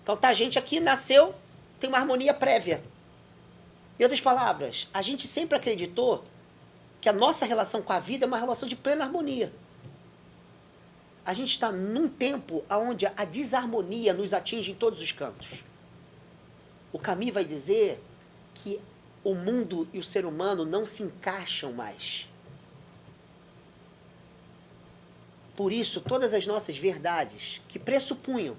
Então tá, a gente aqui nasceu, tem uma harmonia prévia. Em outras palavras, a gente sempre acreditou que a nossa relação com a vida é uma relação de plena harmonia. A gente está num tempo onde a desarmonia nos atinge em todos os cantos. O Camus vai dizer que o mundo e o ser humano não se encaixam mais. Por isso, todas as nossas verdades que pressupunham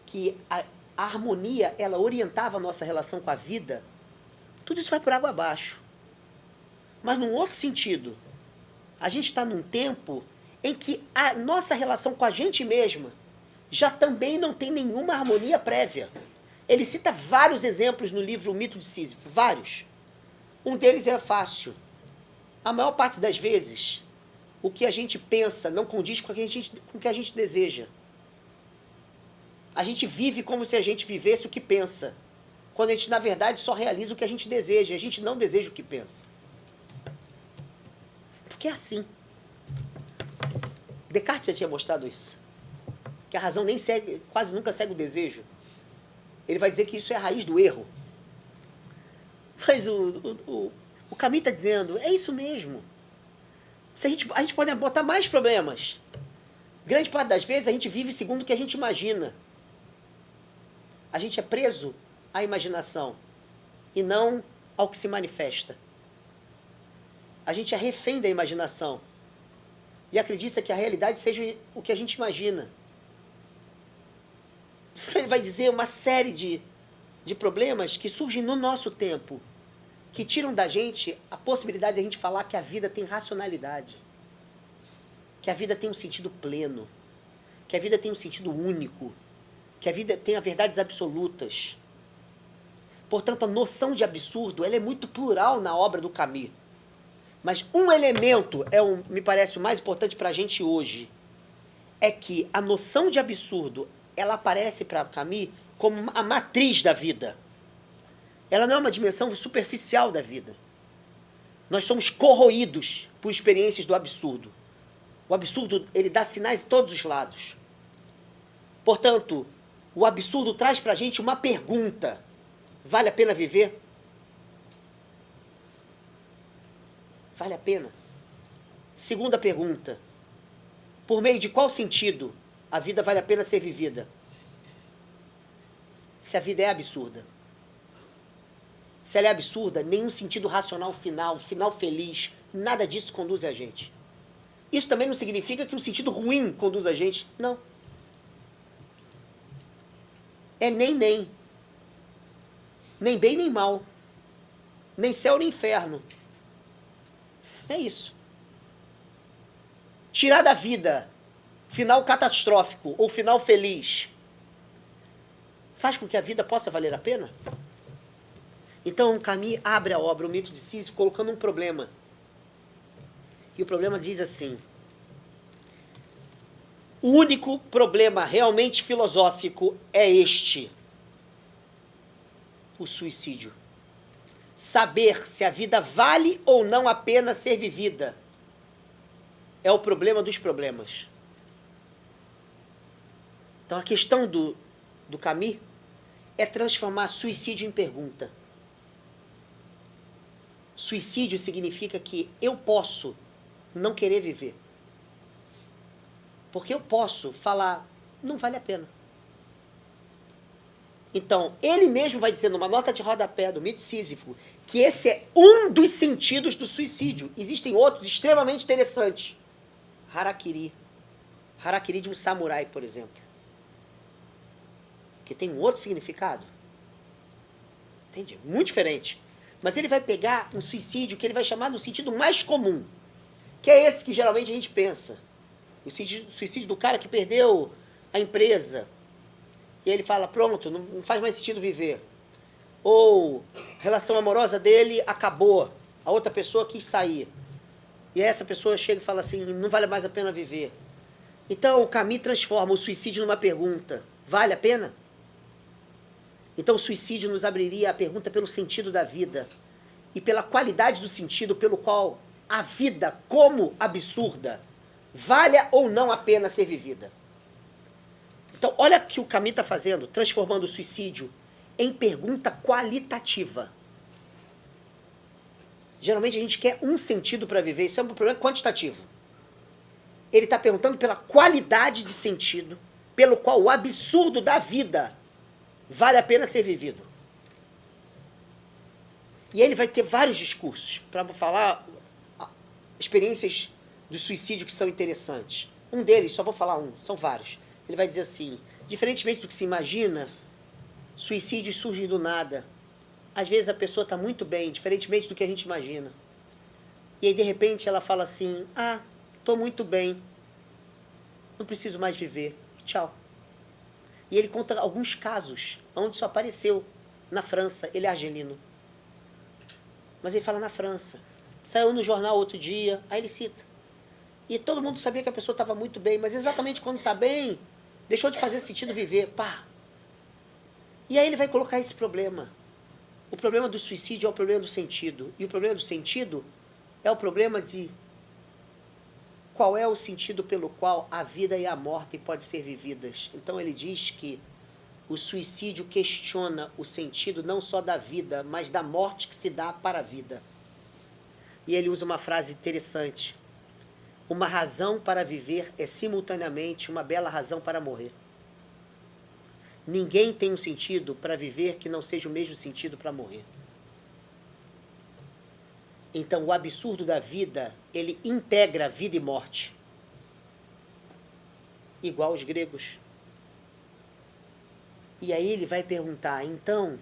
que a harmonia ela orientava a nossa relação com a vida, tudo isso vai por água abaixo. Mas num outro sentido, a gente está num tempo em que a nossa relação com a gente mesma já também não tem nenhuma harmonia prévia. Ele cita vários exemplos no livro O Mito de Sísifo, vários. Um deles é fácil. A maior parte das vezes, o que a gente pensa não condiz com o que a gente deseja. A gente vive como se a gente vivesse o que pensa, quando a gente, na verdade, só realiza o que a gente deseja. A gente não deseja o que pensa. Porque é assim. Descartes já tinha mostrado isso. Que a razão nem segue, quase nunca segue o desejo. Ele vai dizer que isso é a raiz do erro. Mas o Camus está dizendo, é isso mesmo. Se a gente pode botar mais problemas. Grande parte das vezes a gente vive segundo o que a gente imagina. A gente é preso à imaginação e não ao que se manifesta. A gente é refém da imaginação e acredita que a realidade seja o que a gente imagina. Ele vai dizer uma série de problemas que surgem no nosso tempo, que tiram da gente a possibilidade de a gente falar que a vida tem racionalidade, que a vida tem um sentido pleno, que a vida tem um sentido único, que a vida tem verdades absolutas. Portanto, a noção de absurdo ela é muito plural na obra do Camus. Mas um elemento me parece o mais importante para a gente hoje, é que a noção de absurdo ela aparece para Camus como a matriz da vida. Ela não é uma dimensão superficial da vida. Nós somos corroídos por experiências do absurdo. O absurdo ele dá sinais de todos os lados. Portanto, o absurdo traz para a gente uma pergunta. Vale a pena viver? Vale a pena? Segunda pergunta. Por meio de qual sentido a vida vale a pena ser vivida? Se a vida é absurda. Se ela é absurda, nenhum sentido racional final feliz, nada disso conduz a gente. Isso também não significa que um sentido ruim conduz a gente. Não. É nem. Nem bem nem mal. Nem céu nem inferno. É isso. Tirar da vida final catastrófico ou final feliz faz com que a vida possa valer a pena? Então, Camus abre a obra O Mito de Sísifo colocando um problema. E o problema diz assim: o único problema realmente filosófico é este: o suicídio. Saber se a vida vale ou não a pena ser vivida é o problema dos problemas. Então a questão do Camus é transformar suicídio em pergunta. Suicídio significa que eu posso não querer viver. Porque eu posso falar, não vale a pena. Então, ele mesmo vai dizer numa nota de rodapé do Mito de Sísifo que esse é um dos sentidos do suicídio. Existem outros extremamente interessantes. Harakiri. Harakiri de um samurai, por exemplo. Que tem um outro significado. Entende? Muito diferente. Mas ele vai pegar um suicídio que ele vai chamar no sentido mais comum. Que é esse que geralmente a gente pensa. O suicídio do cara que perdeu a empresa. E ele fala, pronto, não faz mais sentido viver. Ou a relação amorosa dele acabou. A outra pessoa quis sair. E essa pessoa chega e fala assim, não vale mais a pena viver. Então o Camus transforma o suicídio numa pergunta. Vale a pena? Então o suicídio nos abriria a pergunta pelo sentido da vida. E pela qualidade do sentido pelo qual a vida, como absurda, valha ou não a pena ser vivida. Então, olha o que o Camus está fazendo, transformando o suicídio em pergunta qualitativa. Geralmente a gente quer um sentido para viver, isso é um problema quantitativo. Ele está perguntando pela qualidade de sentido, pelo qual o absurdo da vida vale a pena ser vivido. E ele vai ter vários discursos para falar experiências do suicídio que são interessantes. Um deles, só vou falar um, são vários. Ele vai dizer assim, diferentemente do que se imagina, suicídios surgem do nada. Às vezes a pessoa está muito bem, diferentemente do que a gente imagina. E aí, de repente, ela fala assim, estou muito bem, não preciso mais viver, e tchau. E ele conta alguns casos onde isso apareceu. Na França, ele é argelino. Mas ele fala na França. Saiu no jornal outro dia, aí ele cita. E todo mundo sabia que a pessoa estava muito bem, mas exatamente quando está bem, deixou de fazer sentido viver. Pá! E aí ele vai colocar esse problema. O problema do suicídio é o problema do sentido. E o problema do sentido é o problema de qual é o sentido pelo qual a vida e a morte podem ser vividas. Então ele diz que o suicídio questiona o sentido não só da vida, mas da morte que se dá para a vida. E ele usa uma frase interessante. Uma razão para viver é simultaneamente uma bela razão para morrer. Ninguém tem um sentido para viver que não seja o mesmo sentido para morrer. Então, o absurdo da vida, ele integra vida e morte. Igual os gregos. E aí ele vai perguntar, então,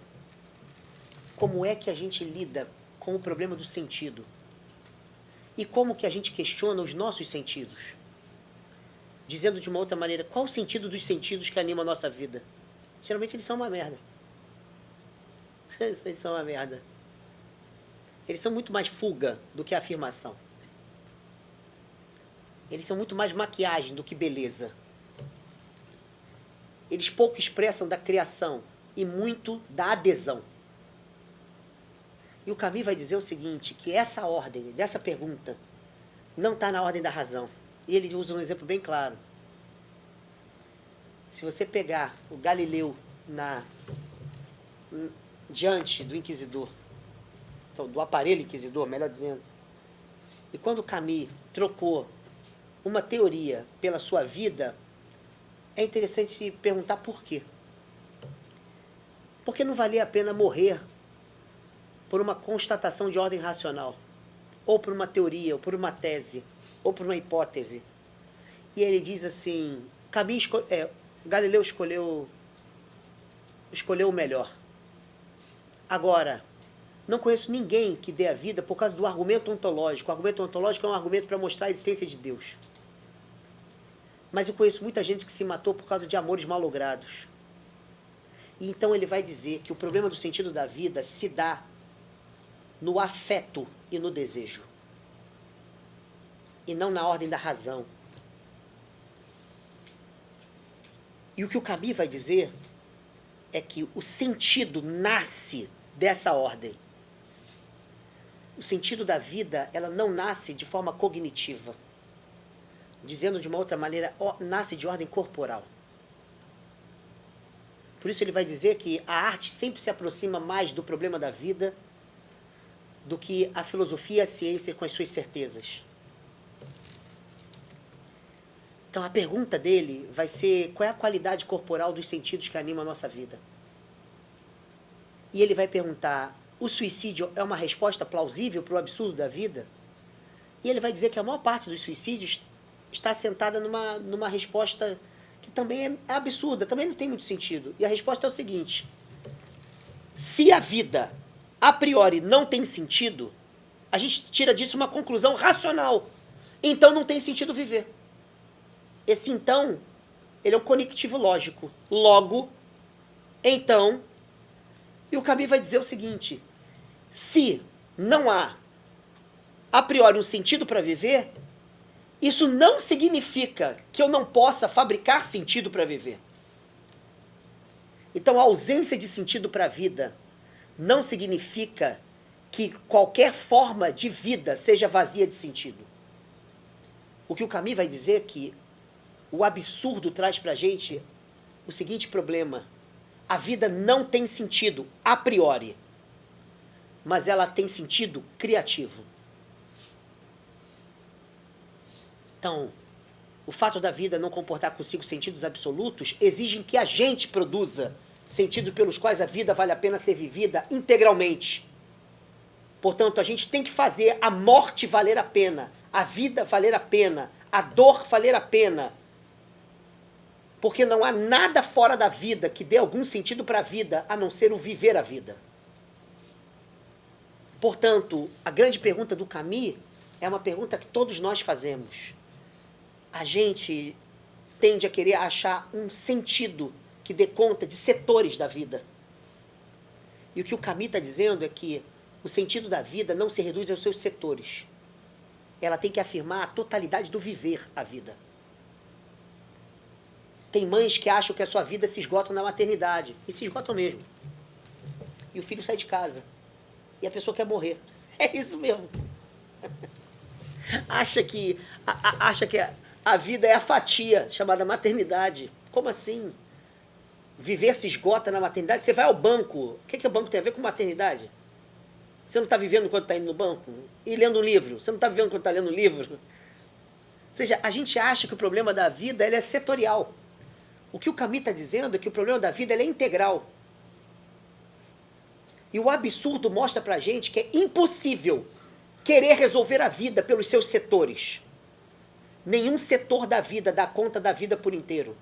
como é que a gente lida com o problema do sentido? E como que a gente questiona os nossos sentidos? Dizendo de uma outra maneira, qual o sentido dos sentidos que anima a nossa vida? Geralmente eles são uma merda. Eles são uma merda. Eles são muito mais fuga do que afirmação. Eles são muito mais maquiagem do que beleza. Eles pouco expressam da criação e muito da adesão. E o Camus vai dizer o seguinte, que essa ordem, dessa pergunta, não está na ordem da razão. E ele usa um exemplo bem claro. Se você pegar o Galileu diante do inquisidor, então, do aparelho inquisidor, melhor dizendo, e quando Camus trocou uma teoria pela sua vida, é interessante perguntar por quê. Porque não valia a pena morrer por uma constatação de ordem racional, ou por uma teoria, ou por uma tese, ou por uma hipótese. E ele diz assim, Galileu escolheu o melhor. Agora, não conheço ninguém que dê a vida por causa do argumento ontológico. O argumento ontológico é um argumento para mostrar a existência de Deus. Mas eu conheço muita gente que se matou por causa de amores malogrados. E então ele vai dizer que o problema do sentido da vida se dá no afeto e no desejo. E não na ordem da razão. E o que o Camus vai dizer é que o sentido nasce dessa ordem. O sentido da vida, ela não nasce de forma cognitiva. Dizendo de uma outra maneira, nasce de ordem corporal. Por isso ele vai dizer que a arte sempre se aproxima mais do problema da vida do que a filosofia e a ciência com as suas certezas. Então a pergunta dele vai ser qual é a qualidade corporal dos sentidos que animam a nossa vida. E ele vai perguntar, o suicídio é uma resposta plausível para o absurdo da vida? E ele vai dizer que a maior parte dos suicídios está assentada numa resposta que também é absurda, também não tem muito sentido. E a resposta é o seguinte, se a vida a priori não tem sentido, a gente tira disso uma conclusão racional. Então não tem sentido viver. Esse então, ele é um conectivo lógico. Logo, então, e o Camus vai dizer o seguinte, se não há a priori um sentido para viver, isso não significa que eu não possa fabricar sentido para viver. Então a ausência de sentido para a vida não significa que qualquer forma de vida seja vazia de sentido. O que o Camus vai dizer é que o absurdo traz para a gente o seguinte problema: a vida não tem sentido a priori, mas ela tem sentido criativo. Então, o fato da vida não comportar consigo sentidos absolutos exige que a gente produza sentidos pelos quais a vida vale a pena ser vivida integralmente. Portanto, a gente tem que fazer a morte valer a pena, a vida valer a pena, a dor valer a pena. Porque não há nada fora da vida que dê algum sentido para a vida, a não ser o viver a vida. Portanto, a grande pergunta do Camus é uma pergunta que todos nós fazemos. A gente tende a querer achar um sentido que dê conta de setores da vida. E o que o Camus está dizendo é que o sentido da vida não se reduz aos seus setores. Ela tem que afirmar a totalidade do viver a vida. Tem mães que acham que a sua vida se esgota na maternidade. E se esgotam mesmo. E o filho sai de casa. E a pessoa quer morrer. É isso mesmo. Acha que a vida é a fatia chamada maternidade. Como assim? Viver se esgota na maternidade? Você vai ao banco. O que o banco tem a ver com maternidade? Você não está vivendo enquanto está indo no banco? E lendo um livro? Você não está vivendo enquanto está lendo um livro? Ou seja, a gente acha que o problema da vida ele é setorial. O que o Camus está dizendo é que o problema da vida ele é integral. E o absurdo mostra pra gente que é impossível querer resolver a vida pelos seus setores. Nenhum setor da vida dá conta da vida por inteiro.